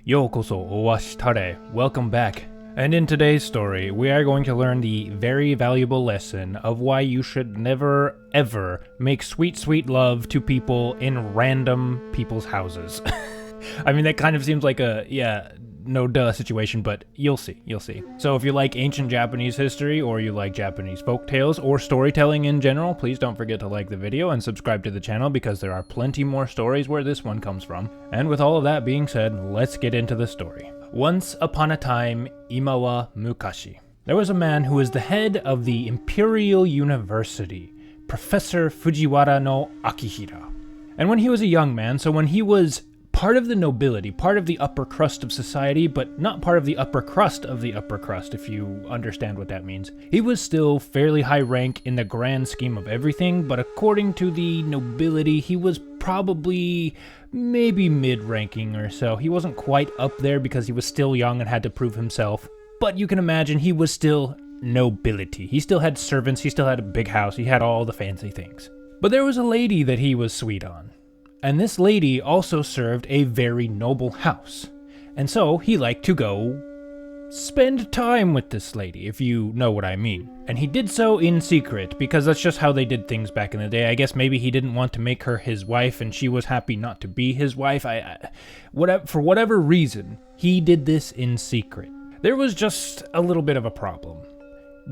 Yokoso owashitare. Welcome back. And in today's story, we are going to learn the very valuable lesson of why you should never, ever make sweet, sweet love to people in random people's houses. I mean, that kind of seems like a, no duh situation, but you'll see. So if you like ancient Japanese history, or you like Japanese folktales, or storytelling in general, please don't forget to like the video and subscribe to the channel because there are plenty more stories where this one comes from. And with all of that being said, let's get into the story. Once upon a time, imawa mukashi. There was a man who was the head of the Imperial University, Professor Fujiwara no Akihira. And when he was a young man, so when he was part of the nobility, part of the upper crust of society, but not part of the upper crust of the upper crust, if you understand what that means. He was still fairly high rank in the grand scheme of everything, but according to the nobility, he was probably maybe mid-ranking or so. He wasn't quite up there because he was still young and had to prove himself, but you can imagine he was still nobility. He still had servants, he still had a big house, he had all the fancy things. But there was a lady that he was sweet on. And this lady also served a very noble house. And so he liked to go spend time with this lady, if you know what I mean. And he did so in secret, because that's just how they did things back in the day. I guess maybe he didn't want to make her his wife, and she was happy not to be his wife. For whatever reason, he did this in secret. There was just a little bit of a problem.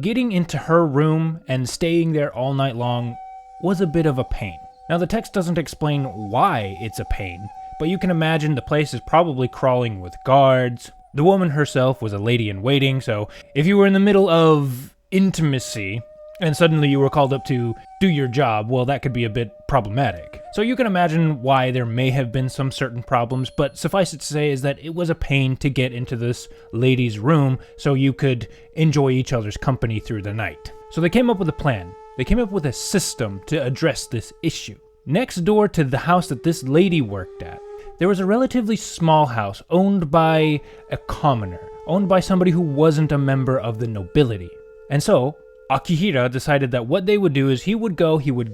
Getting into her room and staying there all night long was a bit of a pain. Now, the text doesn't explain why it's a pain, but you can imagine the place is probably crawling with guards. The woman herself was a lady-in-waiting, so if you were in the middle of intimacy and suddenly you were called up to do your job, well, that could be a bit problematic. So you can imagine why there may have been some certain problems, but suffice it to say is that it was a pain to get into this lady's room so you could enjoy each other's company through the night. So they came up with a plan. They came up with a system to address this issue. Next door to the house that this lady worked at, there was a relatively small house owned by a commoner, owned by somebody who wasn't a member of the nobility. And so, Akihira decided that what they would do is he would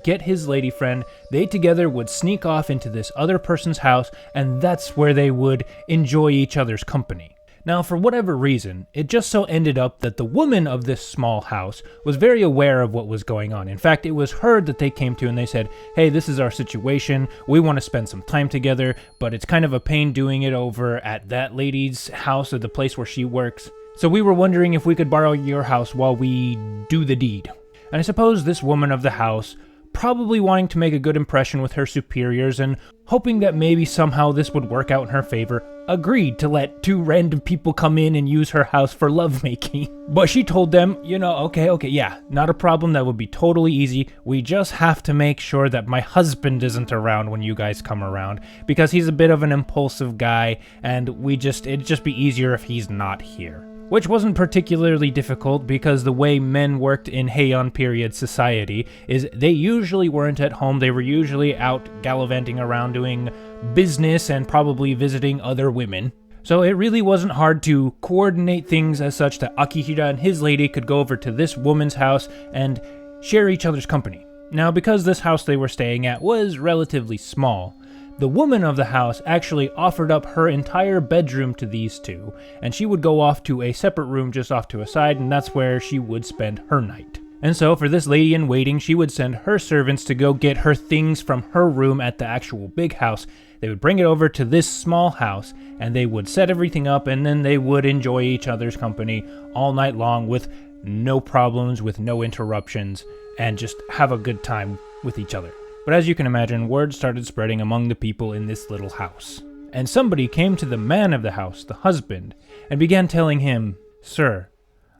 get his lady friend, they together would sneak off into this other person's house, and that's where they would enjoy each other's company. Now, for whatever reason, it just so ended up that the woman of this small house was very aware of what was going on. In fact, it was her that they came to and they said, hey, this is our situation, we want to spend some time together, but it's kind of a pain doing it over at that lady's house or the place where she works. So we were wondering if we could borrow your house while we do the deed. And I suppose this woman of the house, probably wanting to make a good impression with her superiors and hoping that maybe somehow this would work out in her favor, agreed to let two random people come in and use her house for lovemaking. But she told them, okay, yeah, not a problem, that would be totally easy. We just have to make sure that my husband isn't around when you guys come around, because he's a bit of an impulsive guy, and it'd just be easier if he's not here. Which wasn't particularly difficult because the way men worked in Heian period society is they usually weren't at home, they were usually out gallivanting around doing business and probably visiting other women. So it really wasn't hard to coordinate things as such that Akihira and his lady could go over to this woman's house and share each other's company. Now, because this house they were staying at was relatively small, the woman of the house actually offered up her entire bedroom to these two, and she would go off to a separate room just off to a side, and that's where she would spend her night. And so for this lady-in-waiting, she would send her servants to go get her things from her room at the actual big house. They would bring it over to this small house, and they would set everything up, and then they would enjoy each other's company all night long with no problems, with no interruptions, and just have a good time with each other. But as you can imagine, word started spreading among the people in this little house. And somebody came to the man of the house, the husband, and began telling him, "Sir,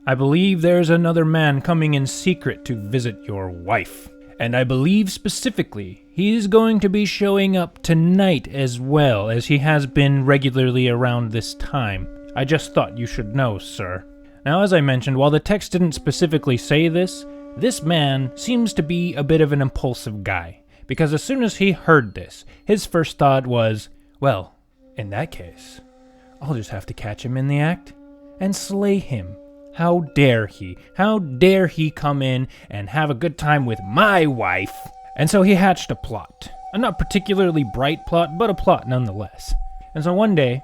I believe there's another man coming in secret to visit your wife. And I believe specifically he's going to be showing up tonight as well, as he has been regularly around this time. I just thought you should know, sir." Now, as I mentioned, while the text didn't specifically say this man seems to be a bit of an impulsive guy. Because as soon as he heard this, his first thought was, well, in that case, I'll just have to catch him in the act and slay him. How dare he? How dare he come in and have a good time with my wife? And so he hatched a plot. A not particularly bright plot, but a plot nonetheless. And so one day,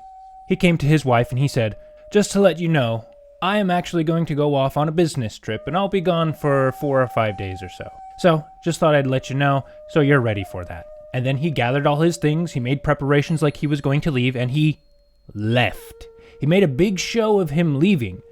he came to his wife and he said, "Just to let you know, I am actually going to go off on a business trip and I'll be gone for 4 or 5 days or so. So, just thought I'd let you know so you're ready for that." And then he gathered all his things, he made preparations like he was going to leave, and he left. He made a big show of him leaving.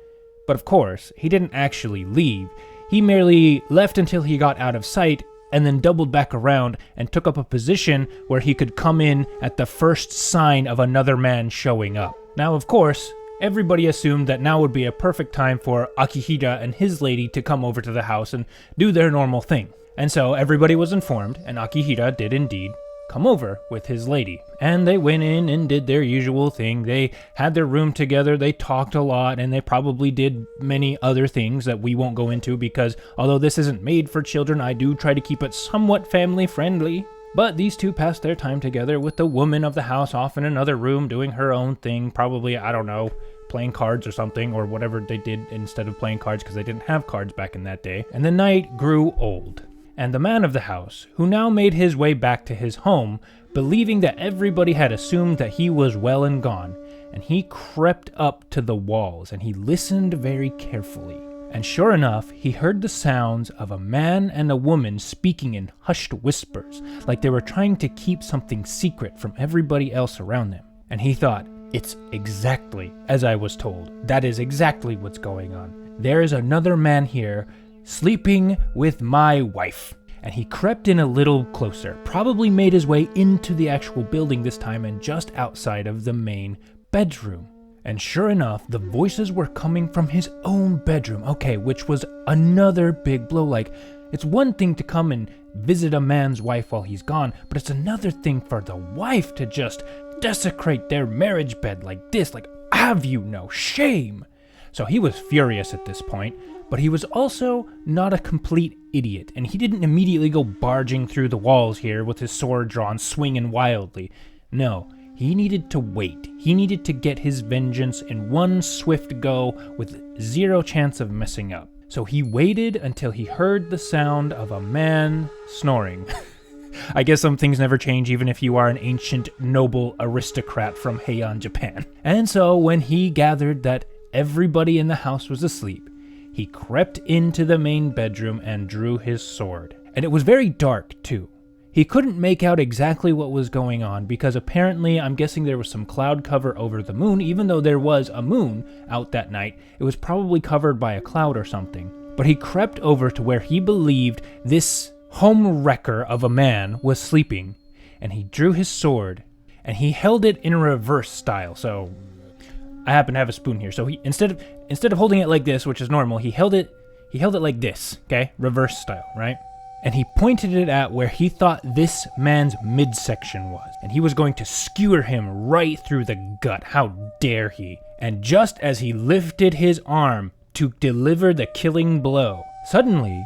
But of course, he didn't actually leave. He merely left until he got out of sight and then doubled back around and took up a position where he could come in at the first sign of another man showing up. Now, of course, everybody assumed that now would be a perfect time for Akihira and his lady to come over to the house and do their normal thing. And so everybody was informed, and Akihira did indeed come over with his lady. And they went in and did their usual thing. They had their room together, they talked a lot, and they probably did many other things that we won't go into because although this isn't made for children, I do try to keep it somewhat family friendly. But these two passed their time together with the woman of the house off in another room doing her own thing, probably, I don't know, playing cards or something, or whatever they did instead of playing cards because they didn't have cards back in that day. And the night grew old. And the man of the house, who now made his way back to his home, believing that everybody had assumed that he was well and gone, and he crept up to the walls and he listened very carefully. And sure enough, he heard the sounds of a man and a woman speaking in hushed whispers, like they were trying to keep something secret from everybody else around them. And he thought, "It's exactly as I was told. That is exactly what's going on. There is another man here sleeping with my wife." And he crept in a little closer, probably made his way into the actual building this time and just outside of the main bedroom. And sure enough, the voices were coming from his own bedroom. Okay, which was another big blow. Like, it's one thing to come and visit a man's wife while he's gone, but it's another thing for the wife to just desecrate their marriage bed like this. Like, have you no shame? So he was furious at this point, but he was also not a complete idiot, and he didn't immediately go barging through the walls here with his sword drawn, swinging wildly. No, he needed to wait. He needed to get his vengeance in one swift go with zero chance of messing up. So he waited until he heard the sound of a man snoring. I guess some things never change even if you are an ancient noble aristocrat from Heian, Japan. And so when he gathered that everybody in the house was asleep, he crept into the main bedroom and drew his sword. And it was very dark, too. He couldn't make out exactly what was going on because apparently, I'm guessing there was some cloud cover over the moon. Even though there was a moon out that night, it was probably covered by a cloud or something. But he crept over to where he believed this home wrecker of a man was sleeping, and he drew his sword, and he held it in a reverse style. So I happen to have a spoon here. So he instead of holding it like this, which is normal, he held it like this, okay? Reverse style, right? And he pointed it at where he thought this man's midsection was. And he was going to skewer him right through the gut. How dare he? And just as he lifted his arm to deliver the killing blow, suddenly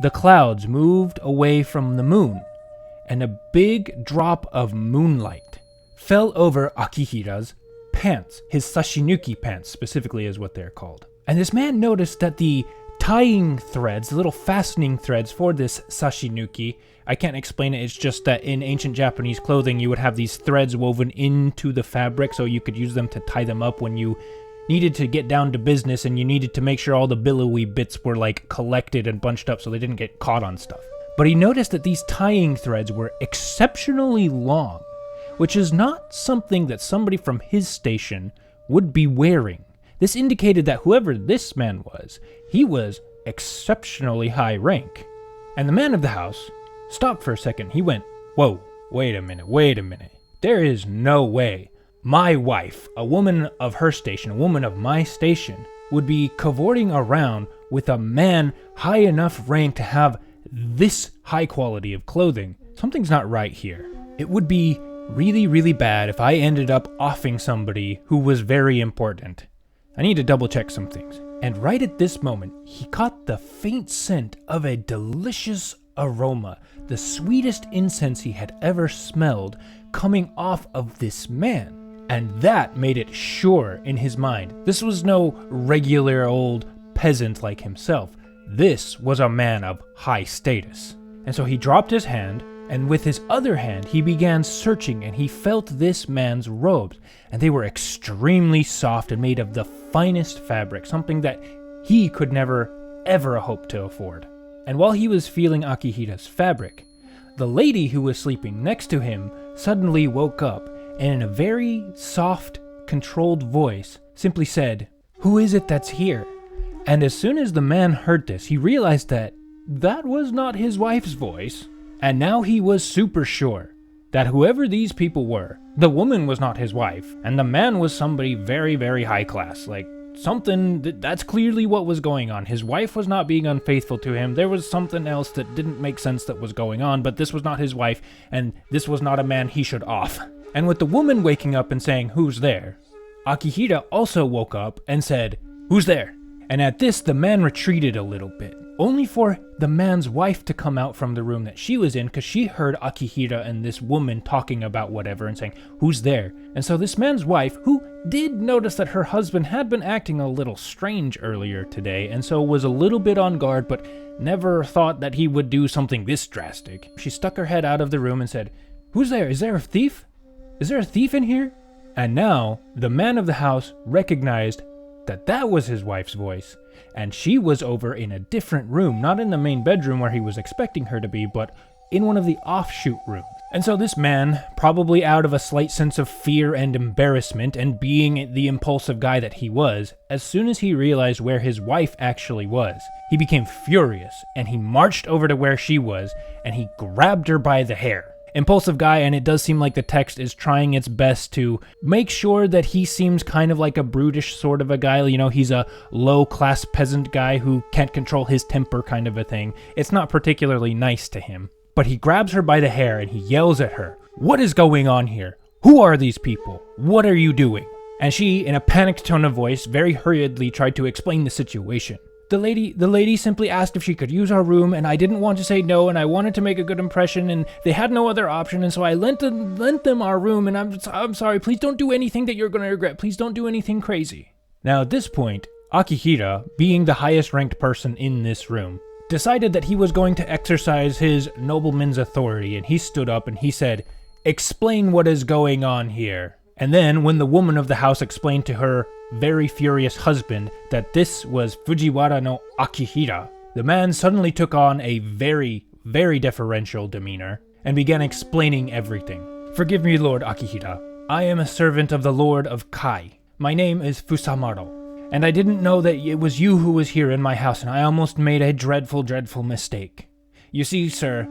the clouds moved away from the moon, and a big drop of moonlight fell over Akihira's pants. His sashinuki pants specifically is what they're called. And this man noticed that the tying threads, the little fastening threads for this sashinuki, I can't explain it, it's just that in ancient Japanese clothing you would have these threads woven into the fabric so you could use them to tie them up when you needed to get down to business and you needed to make sure all the billowy bits were like collected and bunched up so they didn't get caught on stuff. But he noticed that these tying threads were exceptionally long, which is not something that somebody from his station would be wearing. This indicated that whoever this man was, he was exceptionally high rank. And the man of the house stopped for a second. He went, "Whoa, wait a minute. There is no way my wife, a woman of her station, a woman of my station, would be cavorting around with a man high enough rank to have this high quality of clothing. Something's not right here. It would be really, really bad if I ended up offing somebody who was very important. I need to double check some things." And right at this moment, he caught the faint scent of a delicious aroma, the sweetest incense he had ever smelled, coming off of this man. And that made it sure in his mind. This was no regular old peasant like himself. This was a man of high status. And so he dropped his hand, And with his other hand, he began searching, and he felt this man's robes, and they were extremely soft and made of the finest fabric, something that he could never, ever hope to afford. And while he was feeling Akihira's fabric, the lady who was sleeping next to him suddenly woke up, and in a very soft, controlled voice, simply said, "Who is it that's here?" And as soon as the man heard this, he realized that that was not his wife's voice. And now he was super sure that whoever these people were, the woman was not his wife, and the man was somebody very, very high class. Like, something that's clearly what was going on. His wife was not being unfaithful to him. There was something else that didn't make sense that was going on, but this was not his wife, and this was not a man he should off. And with the woman waking up and saying, "Who's there?" Akihira also woke up and said, "Who's there?" And at this, the man retreated a little bit, only for the man's wife to come out from the room that she was in, because she heard Akihira and this woman talking about whatever and saying, "Who's there?" And so this man's wife, who did notice that her husband had been acting a little strange earlier today, and so was a little bit on guard, but never thought that he would do something this drastic. She stuck her head out of the room and said, "Who's there? Is there a thief? Is there a thief in here?" And now, the man of the house recognized that was his wife's voice, and she was over in a different room, not in the main bedroom where he was expecting her to be, but in one of the offshoot rooms. And so this man, probably out of a slight sense of fear and embarrassment, and being the impulsive guy that he was, as soon as he realized where his wife actually was, he became furious, and he marched over to where she was, and he grabbed her by the hair. Impulsive guy, and it does seem like the text is trying its best to make sure that he seems kind of like a brutish sort of a guy. You know, he's a low-class peasant guy who can't control his temper kind of a thing. It's not particularly nice to him. But he grabs her by the hair and he yells at her, "What is going on here? Who are these people? What are you doing?" And she, in a panicked tone of voice, very hurriedly tried to explain the situation. The lady simply asked if she could use our room, and I didn't want to say no, and I wanted to make a good impression, and they had no other option, and so I lent them our room, and I'm sorry, please don't do anything that you're going to regret, please don't do anything crazy. Now at this point, Akihira, being the highest ranked person in this room, decided that he was going to exercise his nobleman's authority, and he stood up and he said, "Explain what is going on here." And then, when the woman of the house explained to her very furious husband that this was Fujiwara no Akihira, the man suddenly took on a very, very deferential demeanor and began explaining everything. "Forgive me, Lord Akihira. I am a servant of the Lord of Kai. My name is Fusamaro, and I didn't know that it was you who was here in my house, and I almost made a dreadful, dreadful mistake. You see, sir,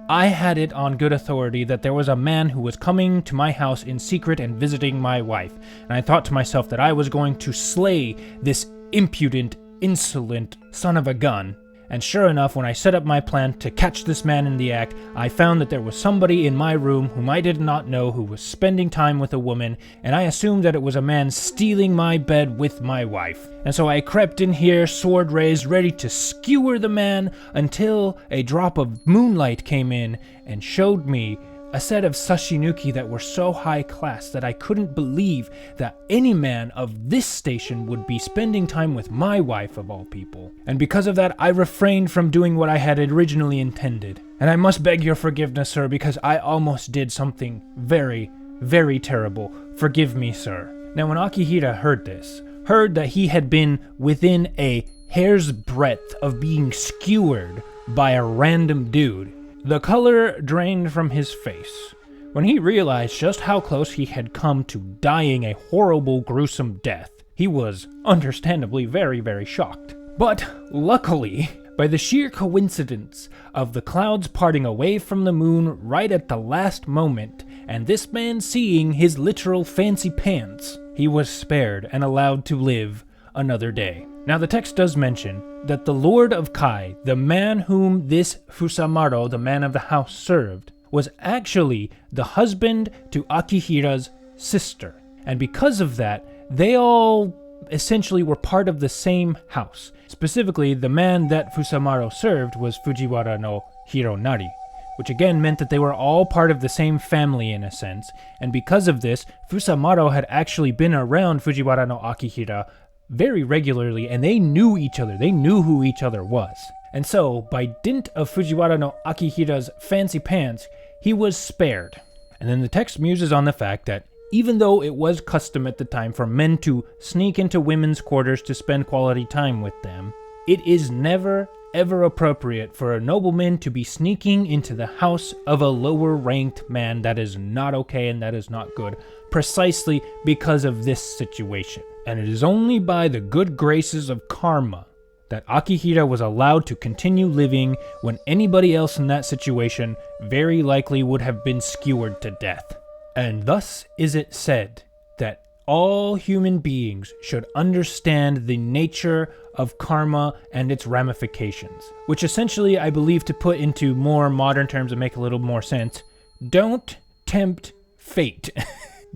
I had it on good authority that there was a man who was coming to my house in secret and visiting my wife, and I thought to myself that I was going to slay this impudent, insolent son of a gun. And sure enough, when I set up my plan to catch this man in the act, I found that there was somebody in my room whom I did not know who was spending time with a woman, and I assumed that it was a man stealing my bed with my wife. And so I crept in here, sword raised, ready to skewer the man, until a drop of moonlight came in and showed me a set of sashinuki that were so high class that I couldn't believe that any man of this station would be spending time with my wife of all people. And because of that, I refrained from doing what I had originally intended. And I must beg your forgiveness, sir, because I almost did something very, very terrible. Forgive me, sir." Now when Akihira heard this, heard that he had been within a hair's breadth of being skewered by a random dude, the color drained from his face. When he realized just how close he had come to dying a horrible, gruesome death, he was understandably very, very shocked. But luckily, by the sheer coincidence of the clouds parting away from the moon right at the last moment, and this man seeing his literal fancy pants, he was spared and allowed to live another day. Now the text does mention that the Lord of Kai, the man whom this Fusamaro, the man of the house, served, was actually the husband to Akihira's sister. And because of that, they all essentially were part of the same house. Specifically, the man that Fusamaro served was Fujiwara no Hironari, which again meant that they were all part of the same family in a sense. And because of this, Fusamaro had actually been around Fujiwara no Akihira very regularly, and they knew each other. They knew who each other was. And so, by dint of Fujiwara no Akihira's fancy pants, he was spared. And then the text muses on the fact that even though it was custom at the time for men to sneak into women's quarters to spend quality time with them, it is never ever appropriate for a nobleman to be sneaking into the house of a lower ranked man. That is not okay and that is not good, precisely because of this situation. And it is only by the good graces of karma that Akihira was allowed to continue living when anybody else in that situation very likely would have been skewered to death. And thus is it said that all human beings should understand the nature of karma and its ramifications, which essentially I believe, to put into more modern terms and make a little more sense, don't tempt fate.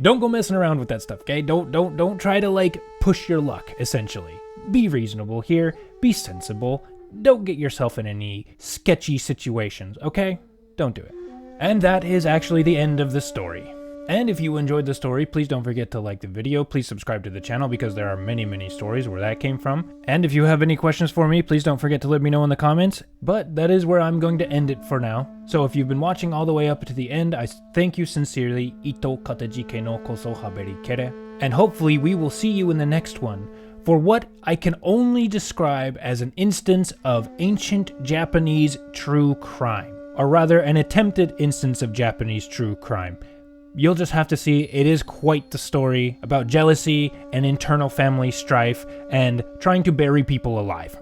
Don't go messing around with that stuff, okay? Don't try to push your luck, essentially. Be reasonable here, be sensible, don't get yourself in any sketchy situations, okay? Don't do it. And that is actually the end of the story. And if you enjoyed the story, please don't forget to like the video. Please subscribe to the channel because there are many stories where that came from. And if you have any questions for me, please don't forget to let me know in the comments. But that is where I'm going to end it for now. So if you've been watching all the way up to the end, I thank you sincerely. Ito katajike no koso haberi kere. And hopefully we will see you in the next one for what I can only describe as an instance of ancient Japanese true crime. Or rather, an attempted instance of Japanese true crime. You'll just have to see. It is quite the story about jealousy and internal family strife and trying to bury people alive.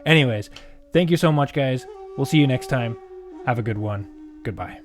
Anyways, thank you so much, guys. We'll see you next time. Have a good one. Goodbye.